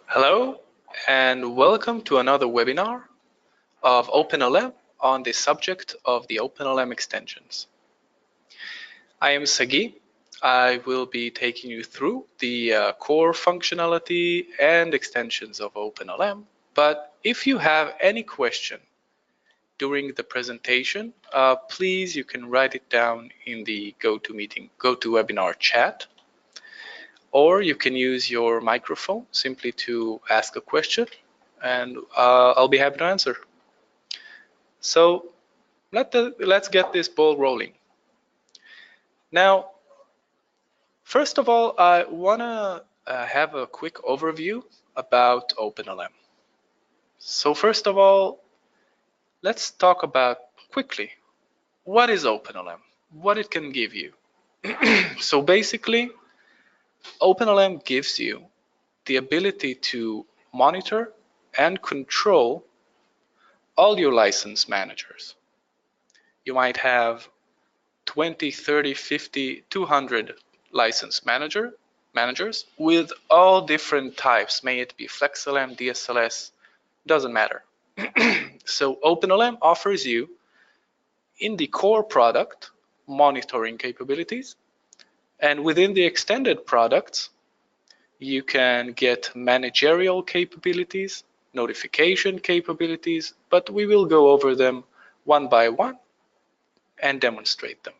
Hello and welcome to another webinar of OpenLM on the subject of the OpenLM extensions. I am Sagi. I will be taking you through the core functionality and extensions of OpenLM, but if you have any question during the presentation, please you can write it down in the GoToWebinar chat, or you can use your microphone simply to ask a question and I'll be happy to answer. So let's get this ball rolling. Now, first of all, I want to have a quick overview about OpenLM. So first of all, let's talk about quickly what is OpenLM, what it can give you. So basically, OpenLM gives you the ability to monitor and control all your license managers. You might have 20, 30, 50, 200 license managers with all different types, may it be Flexlm, DSLS, doesn't matter. So OpenLM offers you in the core product monitoring capabilities, and within the extended products you can get managerial capabilities, notification capabilities, but we will go over them one by one and demonstrate them.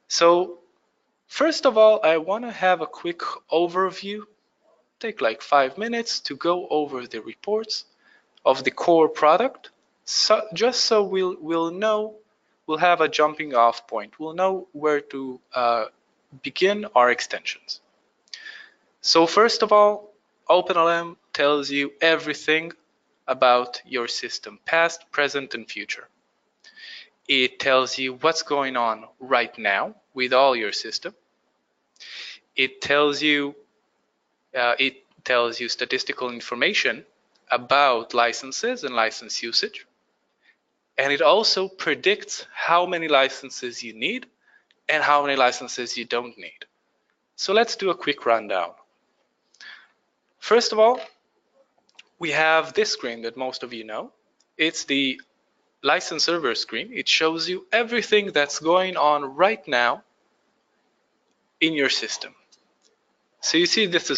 So first of all, I want to have a quick overview, take like 5 minutes to go over the reports of the core product, just so we'll know, we'll have a jumping off point, we'll know where to begin our extensions. So first of all, OpenLM tells you everything about your system, past, present, and future. It tells you what's going on right now with all your system. It tells you statistical information about licenses and license usage. And it also predicts how many licenses you need and how many licenses you don't need. So let's do a quick rundown. First of all, we have this screen that most of you know. It's the license server screen. It shows you everything that's going on right now in your system. So you see this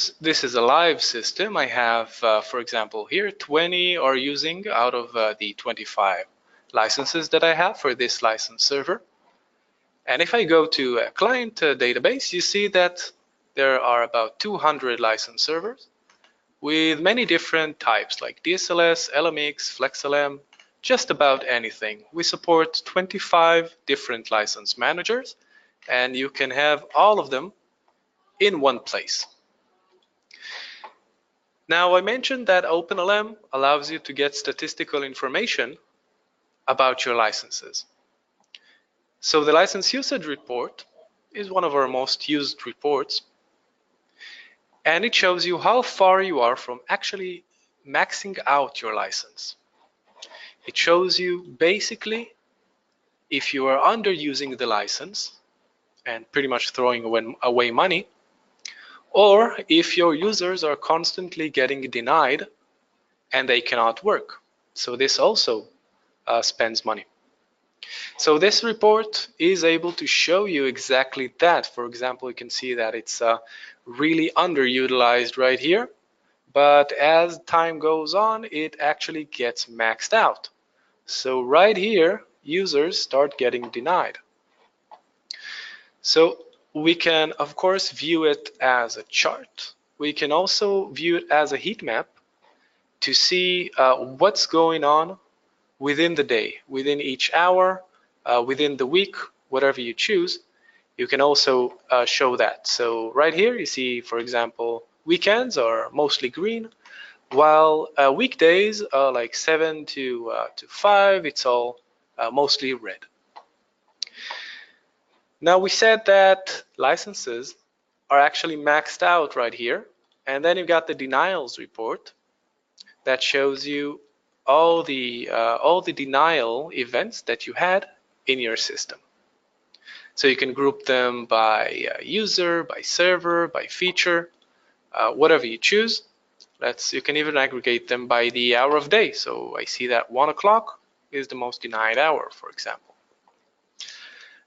is a live system. I have, for example, here 20 are using out of the 25 licenses that I have for this license server. And if I go to a client database, you see that there are about 200 license servers with many different types like DSLS, LMX, Flexlm, just about anything. We support 25 different license managers, and you can have all of them in one place. Now, I mentioned that OpenLM allows you to get statistical information about your licenses. So the license usage report is one of our most used reports, and it shows you how far you are from actually maxing out your license. It shows you basically if you are underusing the license and pretty much throwing away money, or if your users are constantly getting denied and they cannot work. So this also spends money. So this report is able to show you exactly that. For example, you can see that it's really underutilized right here, but as time goes on, it actually gets maxed out. So right here, users start getting denied. So we can, of course, view it as a chart. We can also view it as a heat map to see what's going on within the day, within each hour, within the week, whatever you choose. You can also show that. So right here, you see, for example, weekends are mostly green, while weekdays are like 7 to 5, it's all mostly red. Now we said that licenses are actually maxed out right here, and then you've got the denials report that shows you all the denial events that you had in your system. So you can group them by user, by server, by feature, whatever you choose. You can even aggregate them by the hour of day. So I see that 1 o'clock is the most denied hour, for example.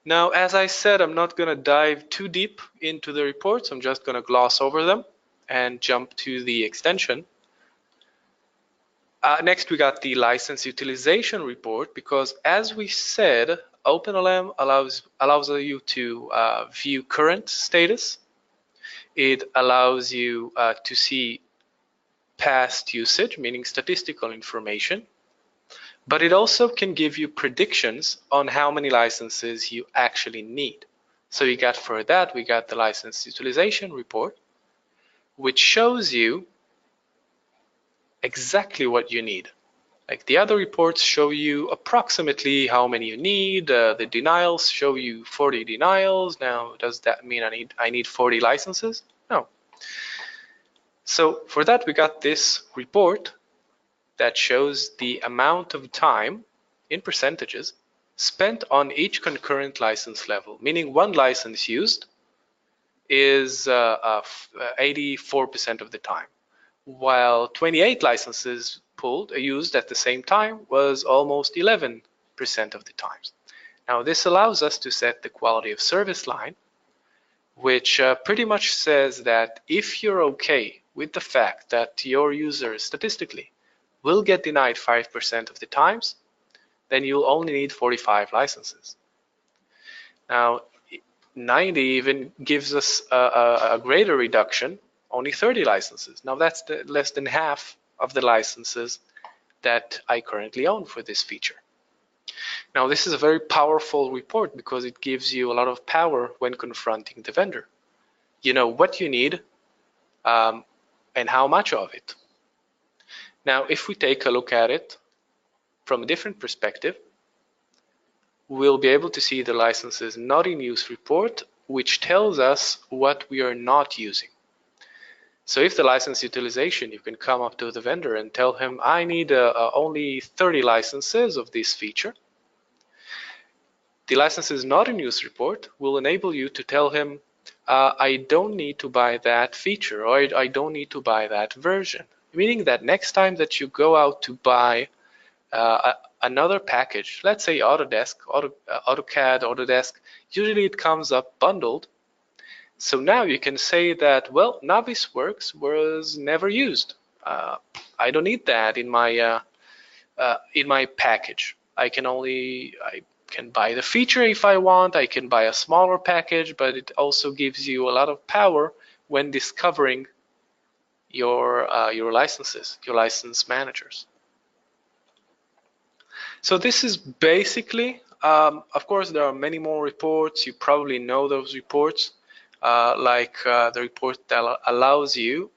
Now, as I said, I'm not going to dive too deep into the reports. I'm just going to gloss over them and jump to the extension. Next, we got the license utilization report, because as we said, OpenLM allows you to view current status. It allows you to see past usage, meaning statistical information, but it also can give you predictions on how many licenses you actually need. So we got the license utilization report, which shows you exactly what you need. Like the other reports show you approximately how many you need. The denials show you 40 denials. Now, does that mean I need 40 licenses? No. So for that, we got this report that shows the amount of time in percentages spent on each concurrent license level, meaning one license used is 84% of the time, while 28 licenses used at the same time was almost 11% of the times. Now, this allows us to set the quality of service line, which pretty much says that if you're okay with the fact that your user statistically will get denied 5% of the times, then you'll only need 45 licenses. Now, 90 even gives us a greater reduction, only 30 licenses. Now, that's less than half of the licenses that I currently own for this feature. Now, this is a very powerful report because it gives you a lot of power when confronting the vendor. You know what you need and how much of it. Now, if we take a look at it from a different perspective, we'll be able to see the licenses not in use report, which tells us what we are not using. So if the license utilization, you can come up to the vendor and tell him, I need only 30 licenses of this feature. The licenses not in use report will enable you to tell him, I don't need to buy that feature, or I don't need to buy that version. Meaning that next time that you go out to buy another package, let's say Autodesk, AutoCAD, Autodesk, usually it comes up bundled. So now you can say that, well, Navisworks was never used. I don't need that in my package. I can buy the feature if I want. I can buy a smaller package, but it also gives you a lot of power when discovering your licenses, your license managers. So this is basically, of course, there are many more reports. You probably know those reports, like the report that allows you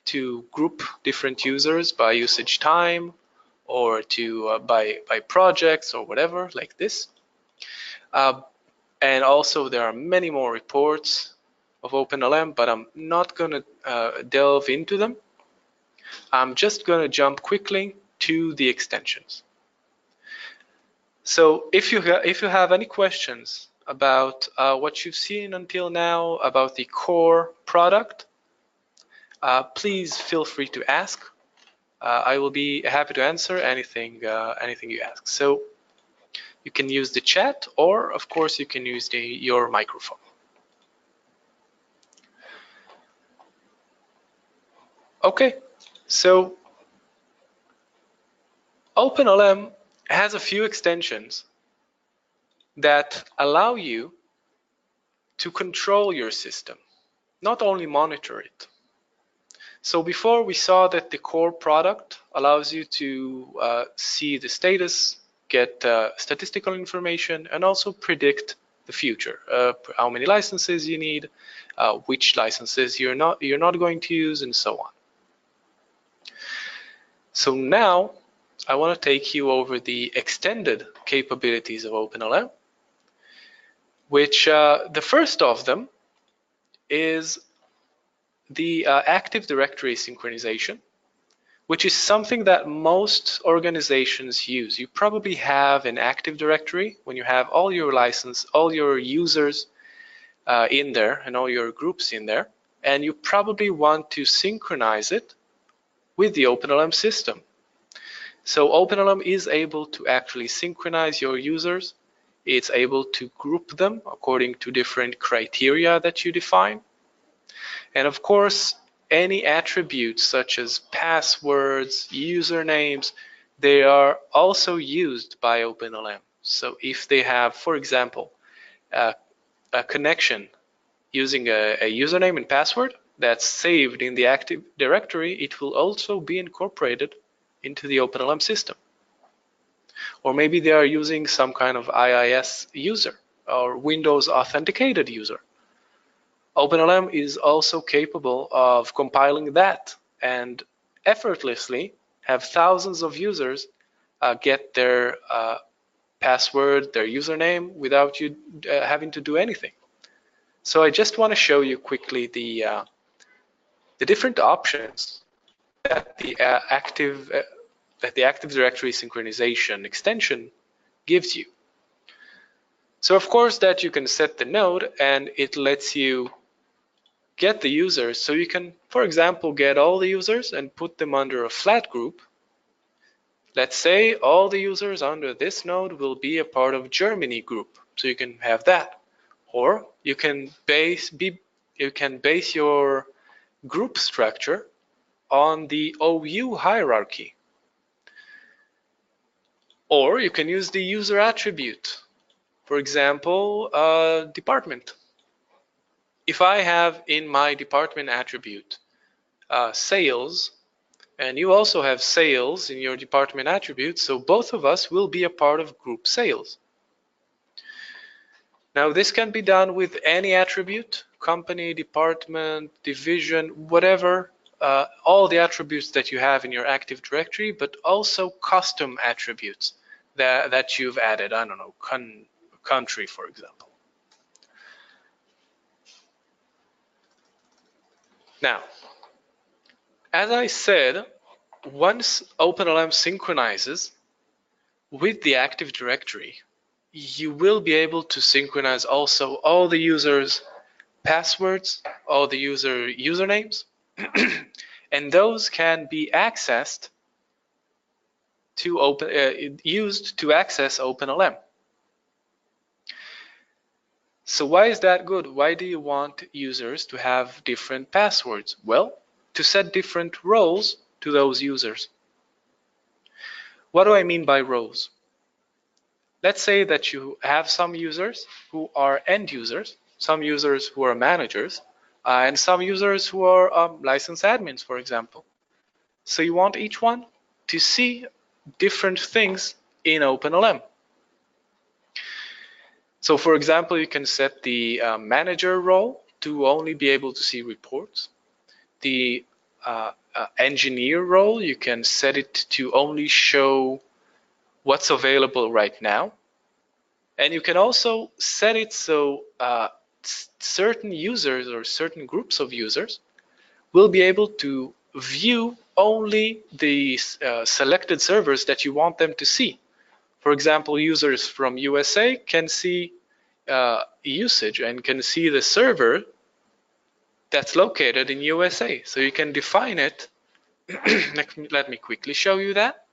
to group different users by usage time, or to by projects or whatever, like this. And also there are many more reports of OpenLM, but I'm not going to delve into them. I'm just going to jump quickly to the extensions. So if you have any questions about what you've seen until now about the core product, please feel free to ask. I will be happy to answer anything you ask. So you can use the chat, or of course you can use your microphone. Okay, so OpenLM has a few extensions that allow you to control your system, not only monitor it. So before we saw that the core product allows you to see the status, get statistical information, and also predict the future, how many licenses you need, which licenses you're not going to use, and so on. So now I want to take you over the extended capabilities of OpenLM, which the first of them is the Active Directory synchronization, which is something that most organizations use. You probably have an Active Directory when you have all your users in there and all your groups in there. and you probably want to synchronize it with the OpenLM system. So OpenLM is able to actually synchronize your users. It's able to group them according to different criteria that you define. And of course, any attributes such as passwords, usernames, they are also used by OpenLM. So if they have, for example, a connection using a username and password that's saved in the Active Directory, it will also be incorporated into the OpenLM system. Or maybe they are using some kind of IIS user or Windows authenticated user. OpenLM is also capable of compiling that and effortlessly have thousands of users get their password, their username without you having to do anything. So I just want to show you quickly the different options that the Active Directory synchronization extension gives you. So of course that you can set the node and it lets you get the users. So you can, for example, get all the users and put them under a flat group. Let's say all the users under this node will be a part of Germany group. So you can have that. Or you can base your group structure on the OU hierarchy. Or you can use the user attribute. For example, department. If I have in my department attribute sales, and you also have sales in your department attribute, so both of us will be a part of group sales. Now this can be done with any attribute, company, department, division, whatever, all the attributes that you have in your Active Directory, but also custom attributes that you've added. I don't know, country, for example. Now, as I said, once OpenLM synchronizes with the Active Directory, you will be able to synchronize also all the users' passwords, all the usernames, and those can be accessed to used to access OpenLM. So why is that good? Why do you want users to have different passwords? Well, to set different roles to those users. What do I mean by roles? Let's say that you have some users who are end users, some users who are managers, and some users who are license admins, for example. So you want each one to see different things in OpenLM. So for example, you can set the manager role to only be able to see reports. The engineer role, you can set it to only show what's available right now. And you can also set it so certain users or certain groups of users will be able to view only the selected servers that you want them to see. For example, users from USA can see usage and can see the server that's located in USA. So you can define it. Let me quickly show you that.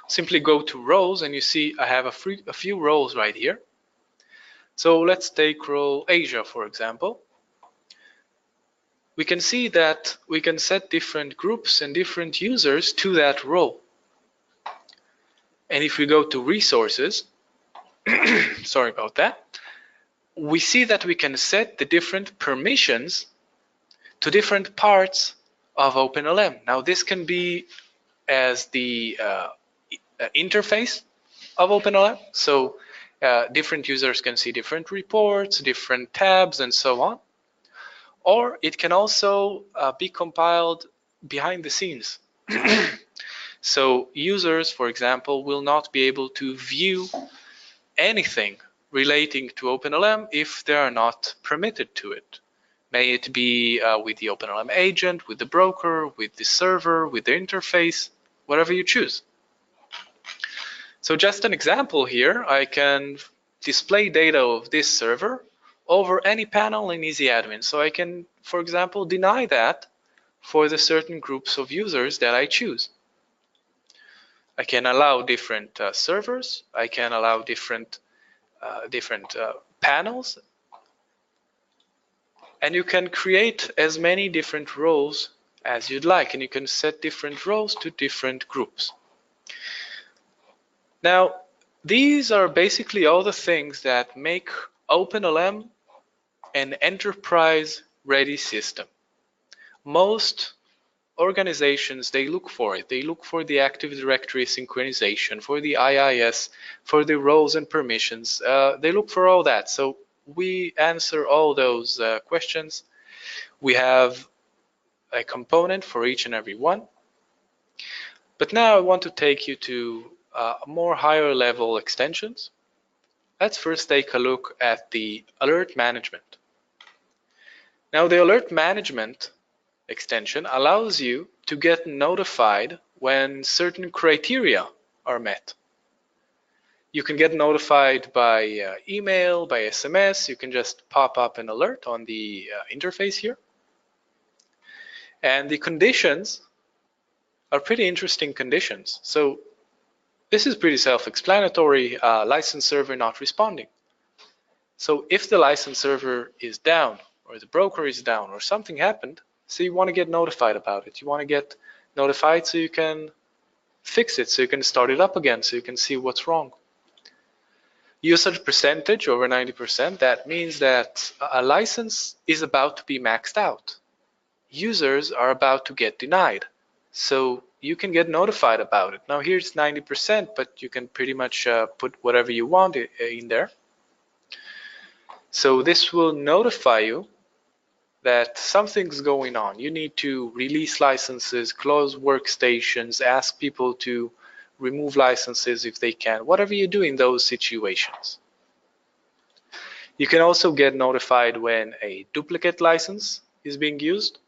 Simply go to roles and you see I have a few roles right here. So let's take role Asia, for example. We can see that we can set different groups and different users to that role. And if we go to resources, sorry about that, we see that we can set the different permissions to different parts of OpenLM. Now this can be as the interface of OpenLM. So different users can see different reports, different tabs, and so on. Or it can also be compiled behind the scenes. So users, for example, will not be able to view anything relating to OpenLM if they are not permitted to it. May it be with the Openlm Agent, with the broker, with the server, with the interface, whatever you choose. So just an example here, I can display data of this server over any panel in EasyAdmin. So I can, for example, deny that for the certain groups of users that I choose. I can allow different servers. I can allow different panels. And you can create as many different roles as you'd like, and you can set different roles to different groups. Now, these are basically all the things that make OpenLM an enterprise-ready system. Most organizations, they look for it. They look for the Active Directory synchronization, for the IIS, for the roles and permissions. They look for all that. So we answer all those questions. We have a component for each and every one. But now I want to take you to more higher level extensions. Let's first take a look at the alert management. Now the alert management extension allows you to get notified when certain criteria are met. You can get notified by email, by SMS. You can just pop up an alert on the interface here. And the conditions are pretty interesting conditions. So this is pretty self-explanatory. License server not responding. So if the license server is down, or the broker is down, or something happened, so you want to get notified about it. You want to get notified so you can fix it, so you can start it up again, so you can see what's wrong. Usage percentage over 90%, that means that a license is about to be maxed out. Users are about to get denied. So you can get notified about it. Now here's 90%, but you can pretty much put whatever you want in there. So this will notify you that something's going on. You need to release licenses, close workstations, ask people to remove licenses if they can, whatever you do in those situations. You can also get notified when a duplicate license is being used.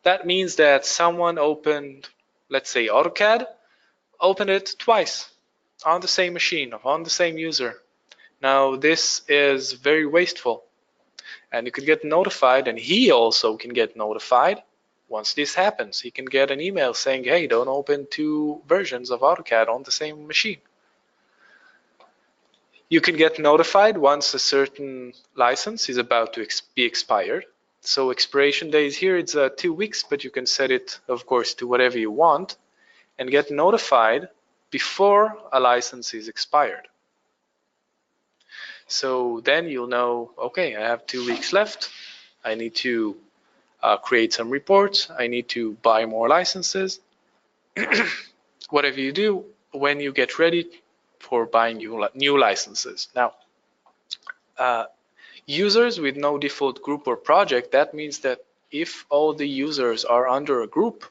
That means that someone opened, let's say AutoCAD, opened it twice on the same machine, on the same user. Now this is very wasteful. And you could get notified, and he also can get notified once this happens. He can get an email saying, hey, don't open two versions of AutoCAD on the same machine. You can get notified once a certain license is about to be expired. So expiration days here, it's 2 weeks, but you can set it, of course, to whatever you want and get notified before a license is expired. So then you'll know, okay, I have 2 weeks left. I need to create some reports. I need to buy more licenses. Whatever you do when you get ready for buying new licenses. Now, users with no default group or project, that means that if all the users are under a group,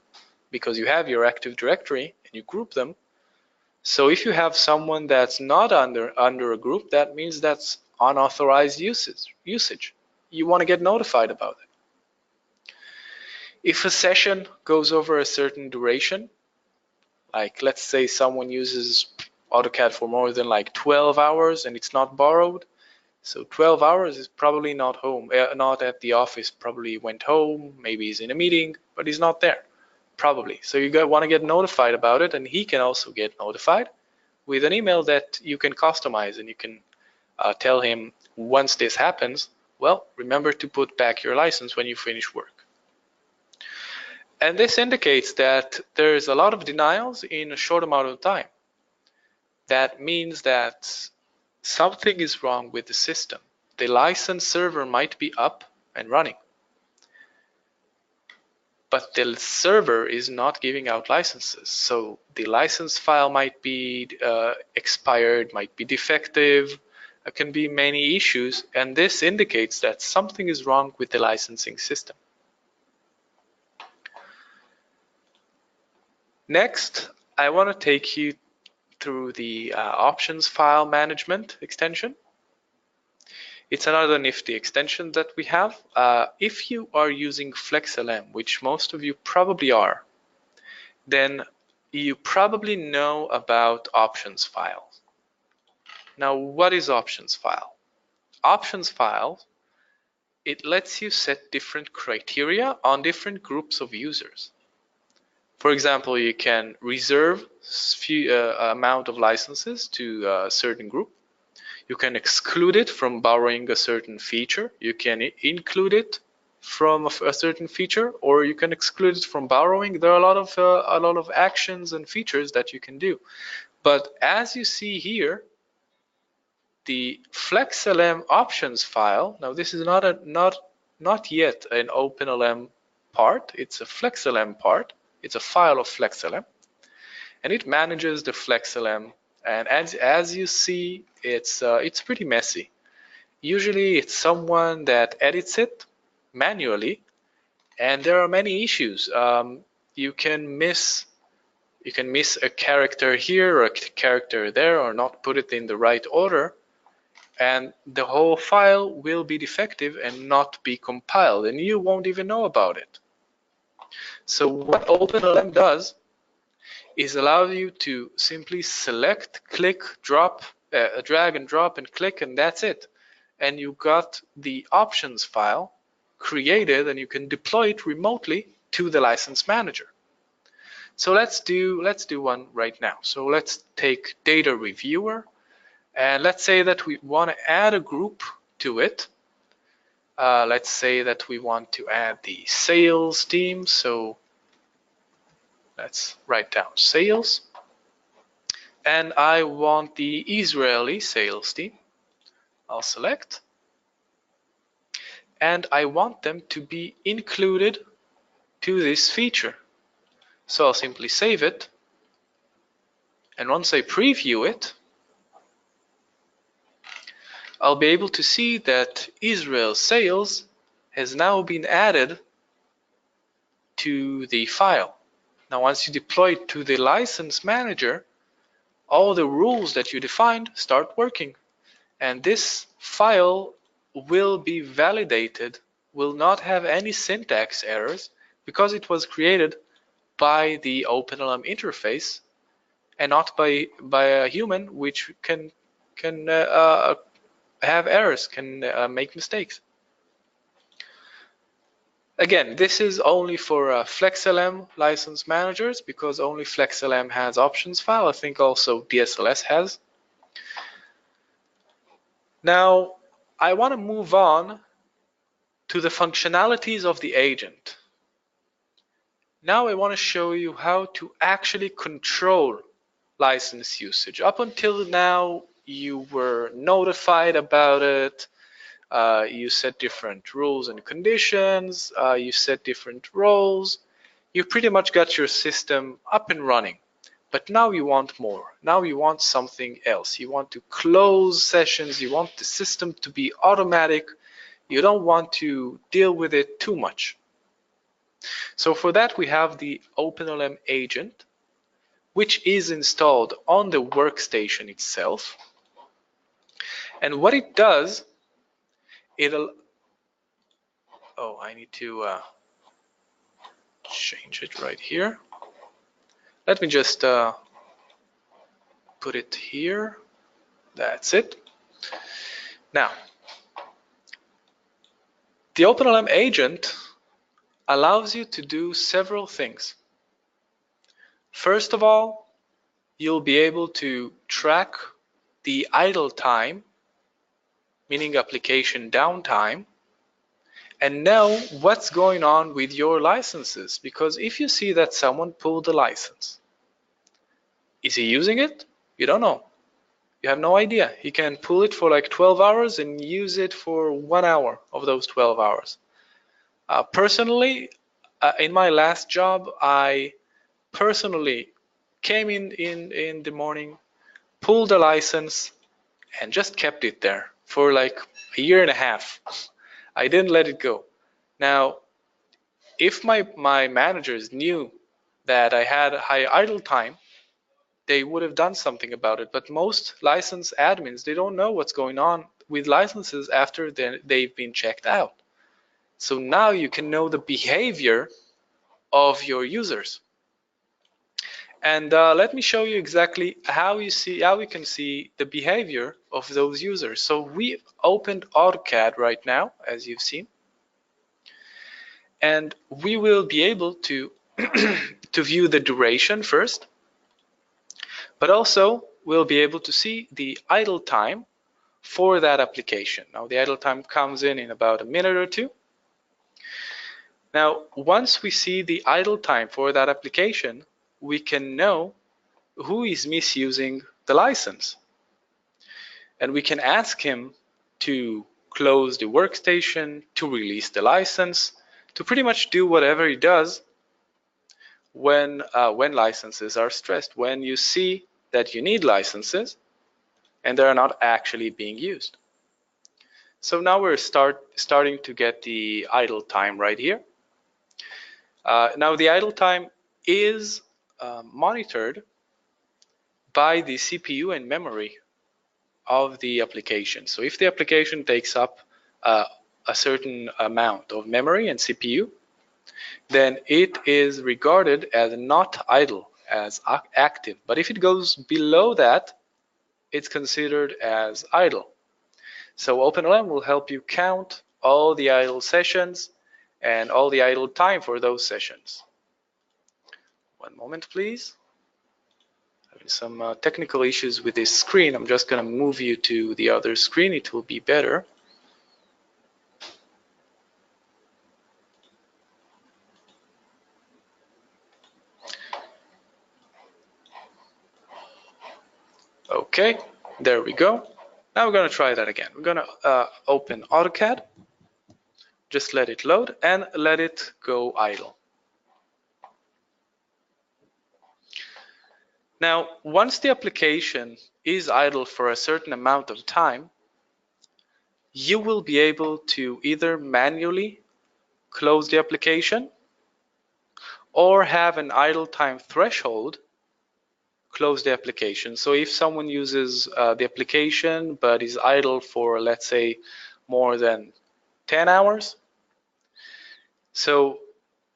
because you have your Active Directory and you group them, so if you have someone that's not under a group, that means that's unauthorized usage. You want to get notified about it. If a session goes over a certain duration, like let's say someone uses AutoCAD for more than like 12 hours and it's not borrowed, so 12 hours is probably not home, not at the office, probably went home, maybe he's in a meeting, but he's not there. Probably. So you want to get notified about it, and he can also get notified with an email that you can customize, and you can tell him once this happens, well, remember to put back your license when you finish work. And this indicates that there's a lot of denials in a short amount of time. That means that something is wrong with the system. The license server might be up and running, but the server is not giving out licenses. So the license file might be expired, might be defective. There can be many issues, and this indicates that something is wrong with the licensing system. Next, I want to take you through the options file management extension. It's another nifty extension that we have. If you are using Flexlm, which most of you probably are, then you probably know about options file. Now, what is options file? options file, it lets you set different criteria on different groups of users. For example, you can reserve amount of licenses to a certain group. You can exclude it from borrowing a certain feature. You can include it from a certain feature, or you can exclude it from borrowing. There are a lot of actions and features that you can do. But as you see here, the Flexlm options file. Now this is not yet an OpenLM part. It's a Flexlm part. It's a file of Flexlm, and it manages the Flexlm. And as you see, it's pretty messy. Usually, it's someone that edits it manually, and there are many issues. You can miss a character here or a character there, or not put it in the right order, and the whole file will be defective and not be compiled, and you won't even know about it. So what OpenLM does is allow you to simply select, click, drop, drag and drop and click, and that's it. And you got the options file created, and you can deploy it remotely to the license manager. So let's do one right now. So let's take data reviewer, and let's say that we want to add a group to it. Let's say that we want to add the sales team. So let's write down sales. And I want the Israeli sales team. I'll select. And I want them to be included to this feature. So I'll simply save it. And once I preview it, I'll be able to see that Israel sales has now been added to the file. Now, once you deploy it to the license manager, all the rules that you defined start working. And this file will be validated, will not have any syntax errors, because it was created by the OpenLM interface and not by a human, which can have errors, can make mistakes. Again, this is only for Flexlm license managers, because only Flexlm has options file. I think also DSLS has. Now, I want to move on to the functionalities of the agent. Now I want to show you how to actually control license usage. Up until now, you were notified about it. You set different rules and conditions. You set different roles. You pretty much got your system up and running. But now you want more. Now you want something else. You want to close sessions. You want the system to be automatic. You don't want to deal with it too much. So for that, we have the OpenLM Agent, which is installed on the workstation itself. And what it does, I need to change it right here. Let me just put it here. That's it. Now, the OpenLM Agent allows you to do several things. First of all, you'll be able to track the idle time, meaning application downtime, and know what's going on with your licenses. Because if you see that someone pulled a license, is he using it? You don't know. You have no idea. He can pull it for like 12 hours and use it for 1 hour of those 12 hours. Personally, in my last job, I personally came in the morning, pulled a license, and just kept it there for like a year and a half. I didn't let it go. Now, if my managers knew that I had high idle time, they would have done something about it. But most license admins, they don't know what's going on with licenses after they've been checked out. So now you can know the behavior of your users. And let me show you exactly how we can see the behavior of those users. So we opened AutoCAD right now, as you've seen, and we will be able to to view the duration first, but also we'll be able to see the idle time for that application. Now the idle time comes in about a minute or two. Now once we see the idle time for that application, we can know who is misusing the license. And we can ask him to close the workstation, to release the license, to pretty much do whatever he does when licenses are stressed, when you see that you need licenses and they're not actually being used. So now we're starting to get the idle time right here. Now the idle time is monitored by the CPU and memory of the application. So if the application takes up a certain amount of memory and CPU, then it is regarded as not idle, as active. But if it goes below that, it's considered as idle. So OpenLM will help you count all the idle sessions and all the idle time for those sessions. One moment, please. Having some technical issues with this screen. I'm just going to move you to the other screen. It will be better. Okay, there we go. Now we're going to try that again. We're going to open AutoCAD, just let it load and let it go idle. Now, once the application is idle for a certain amount of time, you will be able to either manually close the application or have an idle time threshold close the application. So if someone uses the application but is idle for, let's say, more than 10 hours, so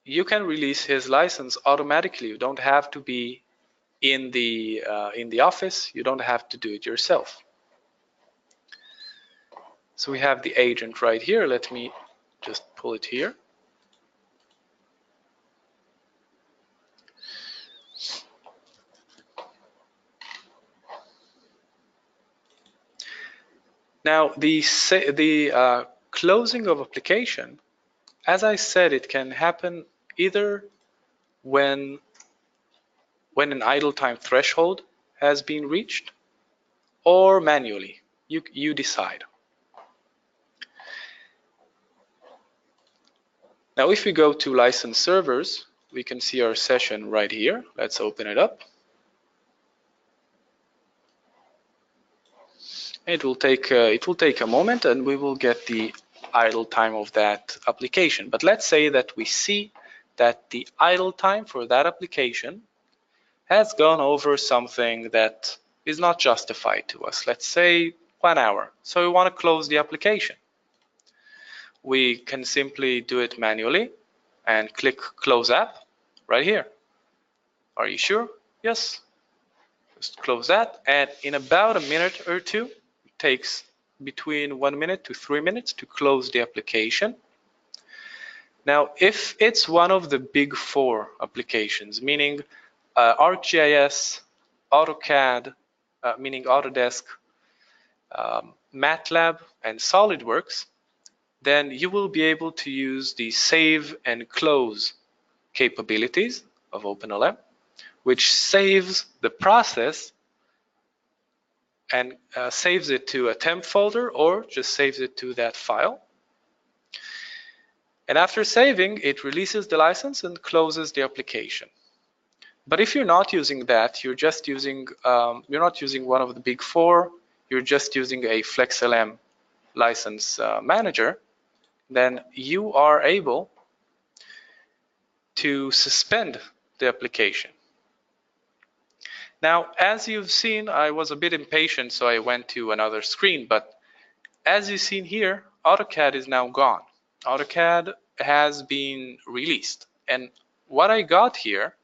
you can release his license automatically. You don't have to be in the office. You don't have to do it yourself. So we have the agent right here. Let me just pull it here. Now the closing of application, as I said, it can happen either when an idle time threshold has been reached or manually. You decide. Now if we go to license servers, we can see our session right here. Let's open it up. It will take a moment and we will get the idle time of that application. But let's say that we see that the idle time for that application has gone over something that is not justified to us. Let's say 1 hour. So we want to close the application. We can simply do it manually and click Close App right here. Are you sure? Yes. Just close that, and in about a minute or two, it takes between 1 minute to 3 minutes to close the application. Now, if it's one of the big 4 applications, meaning ArcGIS, AutoCAD, meaning Autodesk, MATLAB, and SolidWorks, then you will be able to use the save and close capabilities of OpenLM, which saves the process and saves it to a temp folder or just saves it to that file. And after saving, it releases the license and closes the application. But if you're not using that, you're just using, you're not using one of the big 4, you're just using a Flexlm license manager, then you are able to suspend the application. Now, as you've seen, I was a bit impatient, so I went to another screen, but as you've seen here, AutoCAD is now gone. AutoCAD has been released. And what I got here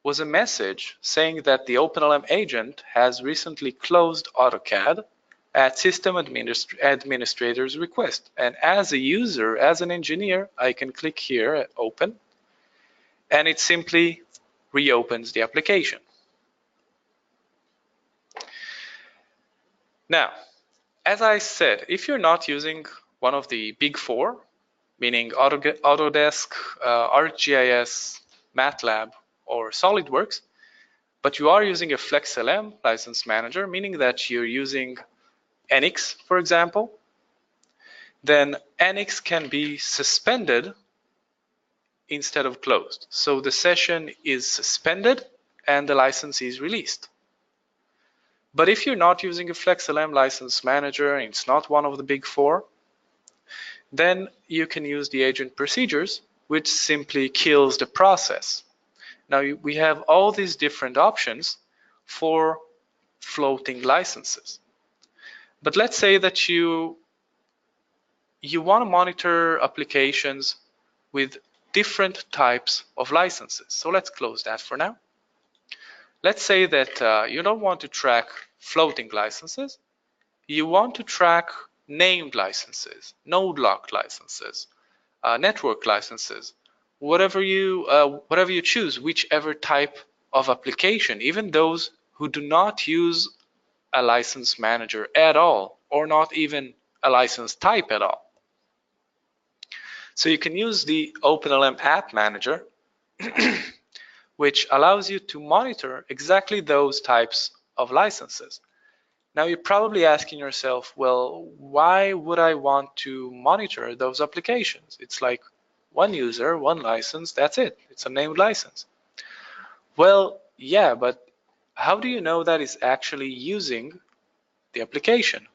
was a message saying that the Openlm agent has recently closed AutoCAD at system administrator's request. And as a user, as an engineer, I can click here at open, and it simply reopens the application. Now, as I said, if you're not using one of the big four, meaning Autodesk, ArcGIS, MATLAB, or SolidWorks, but you are using a Flexlm license manager, meaning that you're using NX, for example, then NX can be suspended instead of closed. So the session is suspended and the license is released. But if you're not using a Flexlm license manager and it's not one of the big four, then you can use the agent procedures, which simply kills the process. Now we have all these different options for floating licenses. But let's say that you want to monitor applications with different types of licenses. So let's close that for now. Let's say that you don't want to track floating licenses. You want to track named licenses, node locked licenses, network licenses, whatever you choose, whichever type of application, even those who do not use a license manager at all, or not even a license type at all. So you can use the OpenLM App Manager, which allows you to monitor exactly those types of licenses. Now you're probably asking yourself, well, why would I want to monitor those applications? It's like one user, one license, that's it. It's a named license. Well, yeah, but how do you know that it's actually using the application?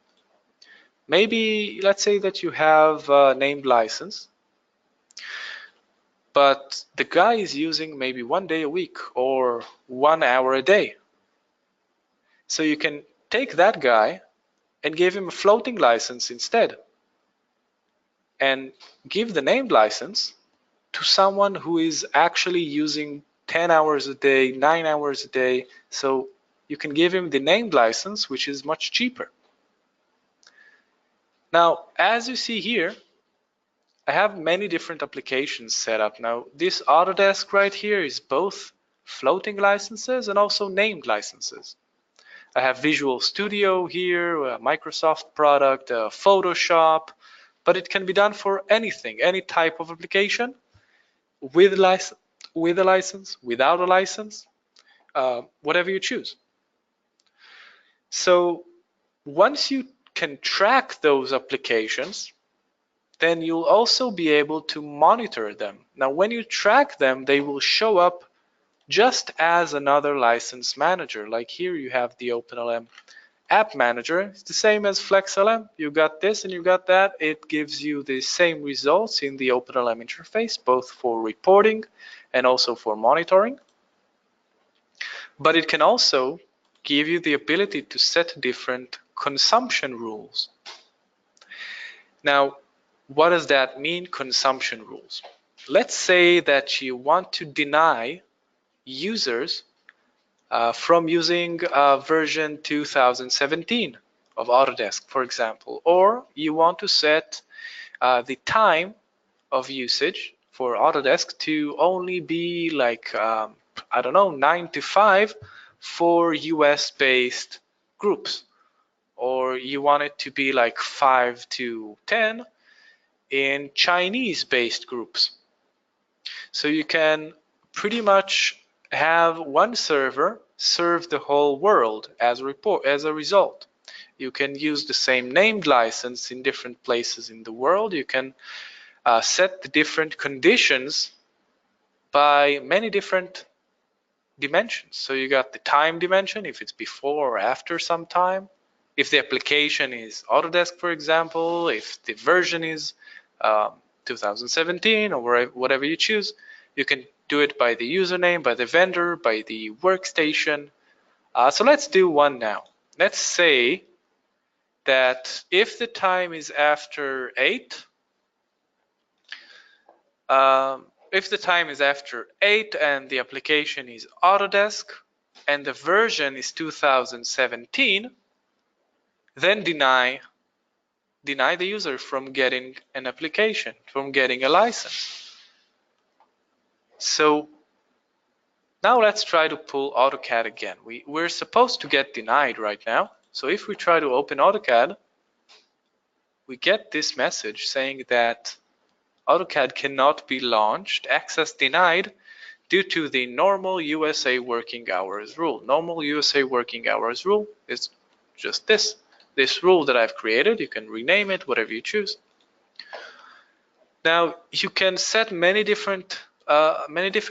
Maybe let's say that you have a named license, but the guy is using maybe 1 day a week or 1 hour a day. So you can take that guy and give him a floating license instead, and give the named license to someone who is actually using 10 hours a day, 9 hours a day. So you can give him the named license, which is much cheaper. Now, as you see here, I have many different applications set up. Now, this Autodesk right here is both floating licenses and also named licenses. I have Visual Studio here, a Microsoft product, Photoshop, but it can be done for anything, any type of application, with a license, without a license, whatever you choose. So once you can track those applications, then you'll also be able to monitor them. Now, when you track them, they will show up just as another license manager. Like here you have the OpenLM App Manager. It's the same as Flexlm. You got this and you got that. It gives you the same results in the OpenLM interface, both for reporting and also for monitoring. But it can also give you the ability to set different consumption rules. Now, what does that mean, consumption rules? Let's say that you want to deny users from using version 2017 of Autodesk, for example, or you want to set the time of usage for Autodesk to only be like, I don't know, 9 to 5 for US-based groups, or you want it to be like 5 to 10 in Chinese-based groups. So you can pretty much have one server serve the whole world as a result. You can use the same named license in different places in the world. You can set the different conditions by many different dimensions. So you got the time dimension, if it's before or after some time. If the application is Autodesk, for example, if the version is 2017 or whatever you choose, you can do it by the username, by the vendor, by the workstation. So let's do one now. Let's say that if the time is after 8, if the time is after 8 and the application is Autodesk and the version is 2017, then deny the user from getting an application, from getting a license. So now let's try to pull AutoCAD again. We're supposed to get denied right now. So if we try to open AutoCAD, we get this message saying that AutoCAD cannot be launched, access denied, due to the normal USA working hours rule. Normal USA working hours rule is just this rule that I've created. You can rename it, whatever you choose. Now you can set many different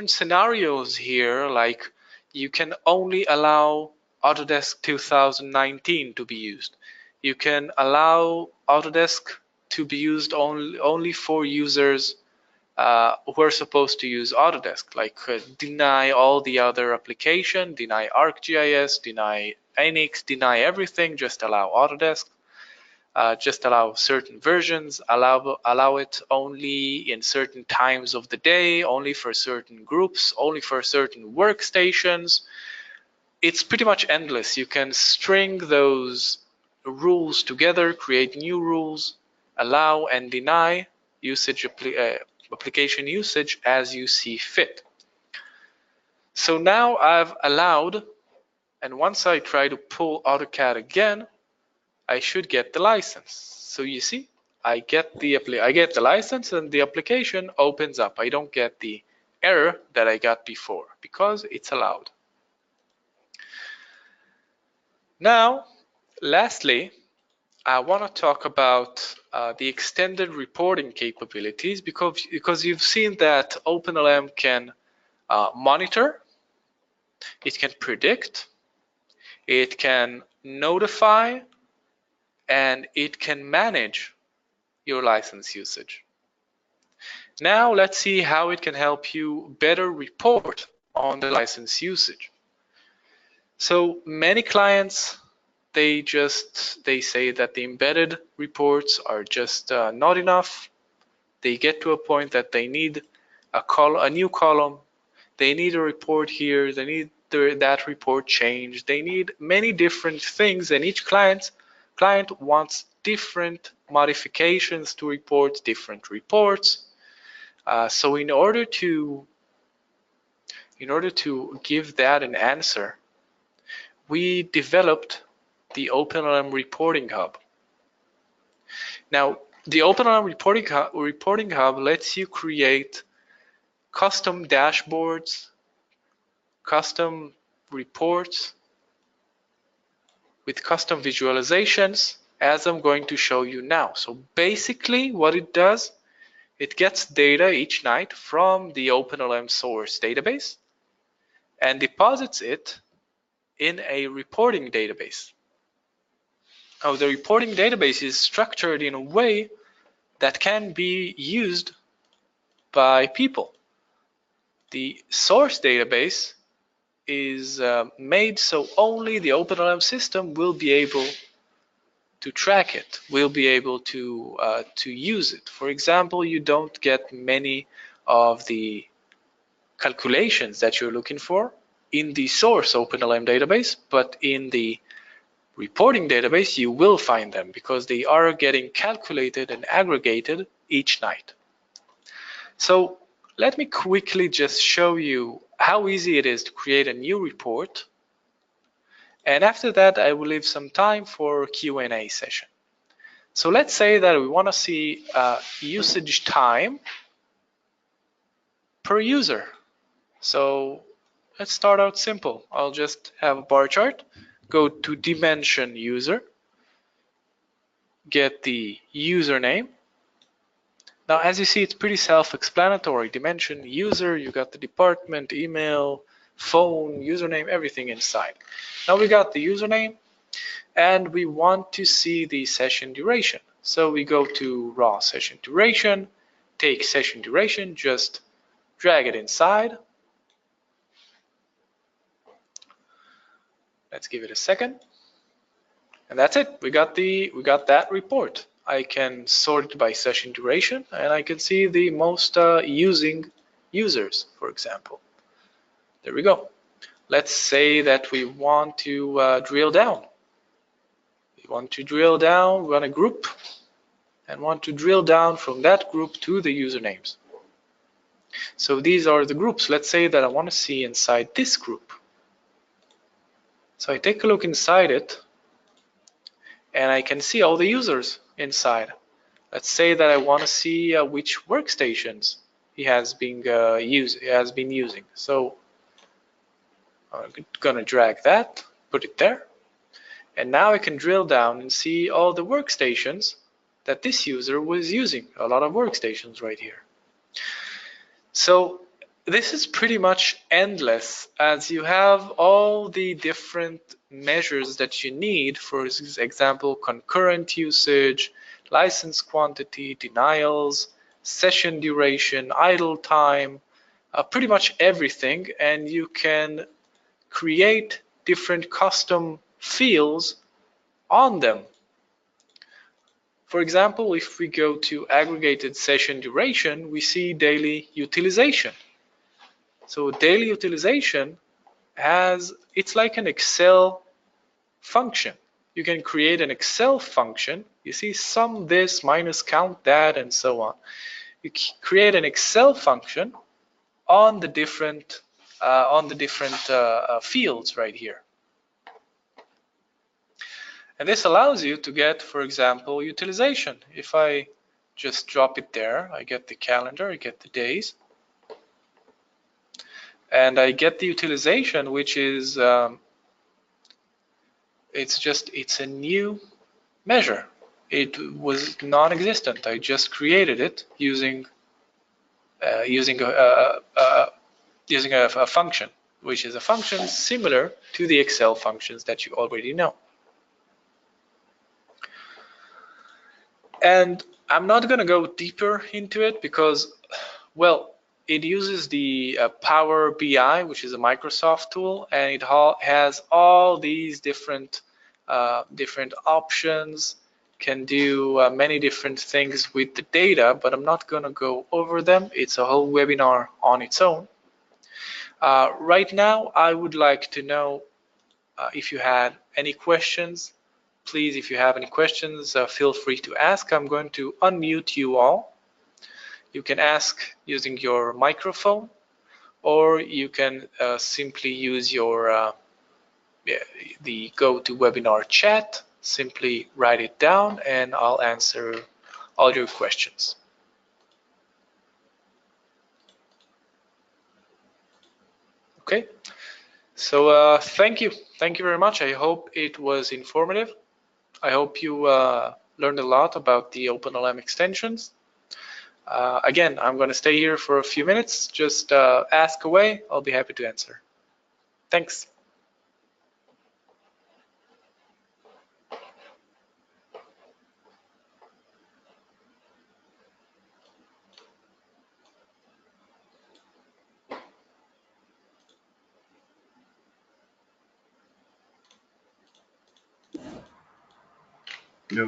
scenarios here, like you can only allow Autodesk 2019 to be used. You can allow Autodesk to be used only for users who are supposed to use Autodesk, like deny all the other application, deny ArcGIS, deny NX, deny everything, just allow Autodesk. Just allow certain versions, allow it only in certain times of the day, only for certain groups, only for certain workstations. It's pretty much endless. You can string those rules together, create new rules, allow and deny usage application usage as you see fit. So now I've allowed, and once I try to pull AutoCAD again, I should get the license. So you see, I get the license and the application opens up. I don't get the error that I got before because it's allowed. Now, lastly, I want to talk about the extended reporting capabilities because you've seen that OpenLM can monitor, it can predict, it can notify, and it can manage your license usage. Now let's see how it can help you better report on the license usage. So many clients, they say that the embedded reports are just not enough. They get to a point that they need a new column. They need a report here. They need that report changed. They need many different things, and each client wants different modifications to report different reports. So in order to give that an answer, we developed the Openlm Reporting Hub. Now, the Openlm Reporting Hub lets you create custom dashboards, custom reports with custom visualizations, as I'm going to show you now. So basically what it does, it gets data each night from the OpenLM source database and deposits it in a reporting database. Now, the reporting database is structured in a way that can be used by people. The source database is made so only the OpenLM system will be able to track it, will be able to use it. For example, you don't get many of the calculations that you're looking for in the source OpenLM database, but in the reporting database you will find them because they are getting calculated and aggregated each night. So let me quickly just show you how easy it is to create a new report, and after that I will leave some time for Q&A session. So let's say that we want to see usage time per user. So let's start out simple. I'll just have a bar chart, go to dimension user, get the username. Now, as you see, it's pretty self-explanatory. Dimension user, you got the department, email, phone, username, everything inside. Now we got the username, and we want to see the session duration. So we go to raw session duration, take session duration, just drag it inside. Let's give it a second. And that's it. We got that report. I can sort it by session duration, and I can see the most using users, for example. There we go. Let's say that we want to drill down. We want to drill down, run a group, and want to drill down from that group to the usernames. So these are the groups. Let's say that I want to see inside this group. So I take a look inside it, and I can see all the users inside. Let's say that I want to see which workstations he has been using. So I'm gonna drag that, put it there, and now I can drill down and see all the workstations that this user was using. A lot of workstations right here. So this is pretty much endless, as you have all the different measures that you need. For example, concurrent usage, license quantity, denials, session duration, idle time, pretty much everything. And you can create different custom fields on them. For example, if we go to aggregated session duration, we see daily utilization. So daily utilization it's like an Excel function. You can create an Excel function. You see sum this minus count that and so on. You create an Excel function on the different fields right here. And this allows you to get, for example, utilization. If I just drop it there, I get the calendar, I get the days, and I get the utilization, which is it's a new measure. It was non-existent. I just created it using a function, which is a function similar to the Excel functions that you already know. And I'm not going to go deeper into it because, well, it uses the Power BI, which is a Microsoft tool, and it has all these different options, can do many different things with the data, but I'm not going to go over them. It's a whole webinar on its own. Right now, I would like to know if you had any questions. Please, if you have any questions, feel free to ask. I'm going to unmute you all. You can ask using your microphone, or you can simply use your the GoToWebinar chat. Simply write it down, and I'll answer all your questions. Okay. So thank you very much. I hope it was informative. I hope you learned a lot about the OpenLM extensions. Again, I'm going to stay here for a few minutes. Just ask away. I'll be happy to answer. Thanks. No.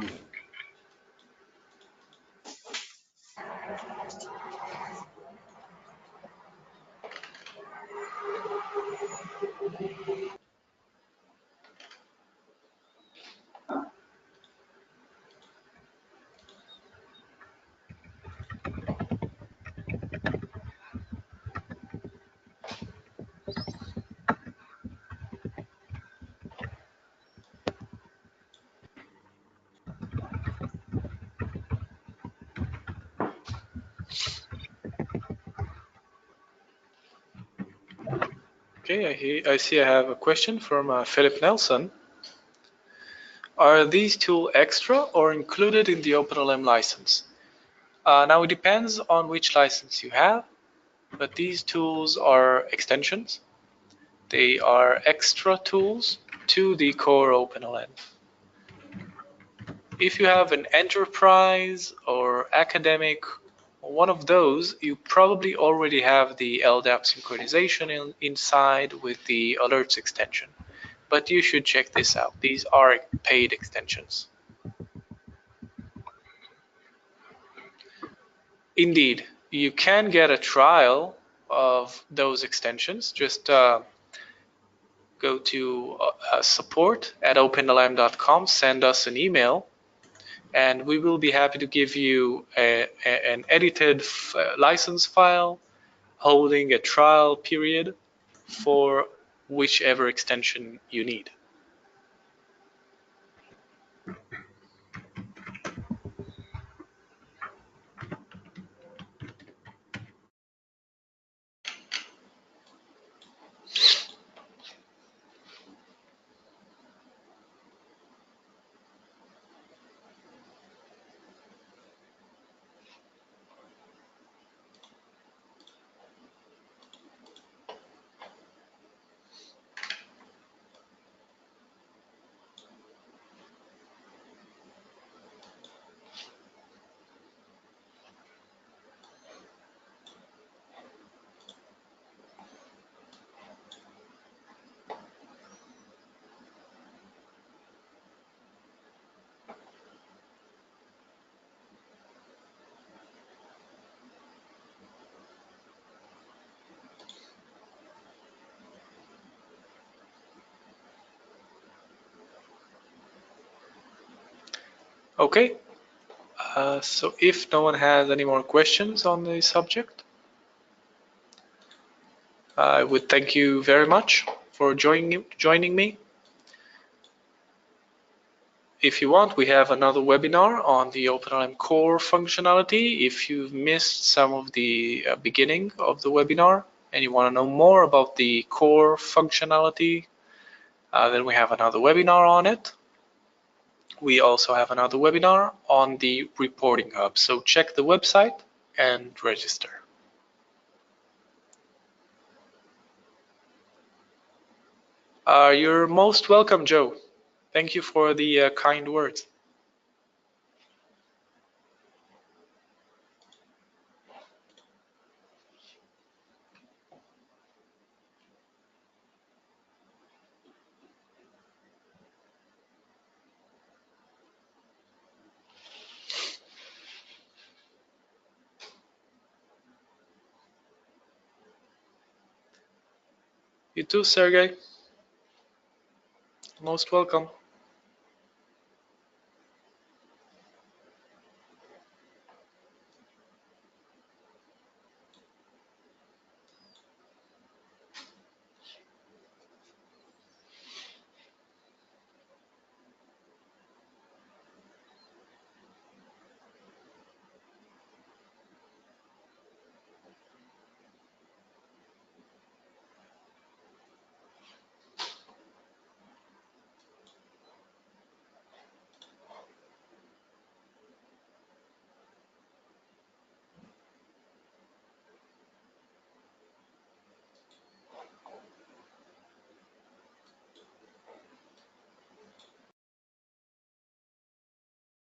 Okay, I see I have a question from Philip Nelson. Are these tools extra or included in the OpenLM license? Now it depends on which license you have, but these tools are extensions. They are extra tools to the core OpenLM. If you have an enterprise or academic, one of those, you probably already have the LDAP synchronization inside with the alerts extension. But you should check this out. These are paid extensions. Indeed, you can get a trial of those extensions, just go to support@openlm.com, send us an email, and we will be happy to give you an edited license file holding a trial period for whichever extension you need. Okay, so if no one has any more questions on the subject, I would thank you very much for joining me. If you want, we have another webinar on the OpenLM Core functionality. If you've missed some of the beginning of the webinar and you want to know more about the core functionality, then we have another webinar on it. We also have another webinar on the Reporting Hub. So check the website and register. You're most welcome, Joe. Thank you for the kind words. You too, Sergey. Most welcome.